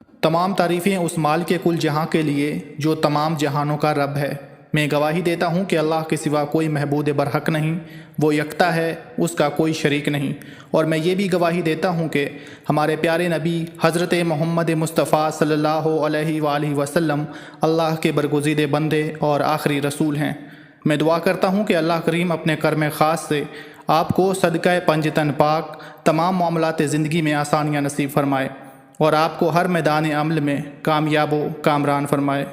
तमाम तारीफ़ें उस माल के कुल जहाँ के लिए जो तमाम जहानों का रब है। मैं गवाही देता हूँ कि अल्लाह के सिवा कोई महबूद बरहक नहीं, वो यकता है, उसका कोई शरीक नहीं। और मैं ये भी गवाही देता हूँ कि हमारे प्यारे नबी हज़रत मोहम्मद मुस्तफ़ा सल्लल्लाहु अलैहि वसल्लम अल्लाह के बरगुज़ीदे बंदे और आखिरी रसूल हैं। मैं दुआ करता हूँ कि अल्लाह करीम अपने कर्म ख़ास से आपको सदक़ा पंजतन पाक तमाम मामलात ज़िंदगी में आसानियाँ नसीब फरमाए और आपको हर मैदान अमल में कामयाब व कामरान फरमाए।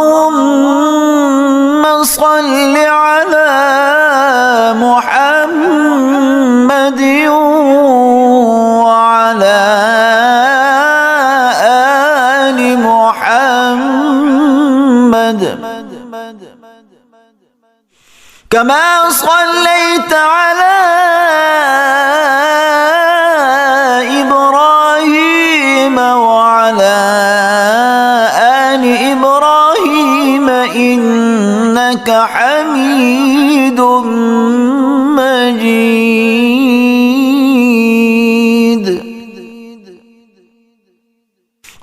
اللهم صل على محمد وعلى آل محمد كما صليت على إبراهيم وعلى آل إبراهيم إنك حميد مجيد.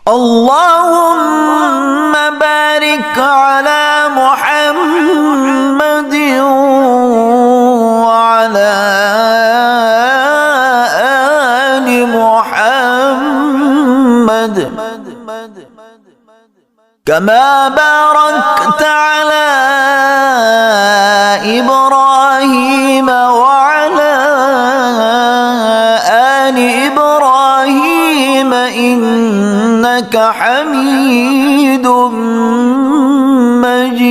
اللهم بارك على محمد وعلى آل محمد كما باركت على إبراهيم وعلى آل إبراهيم إنك حميد مجيد.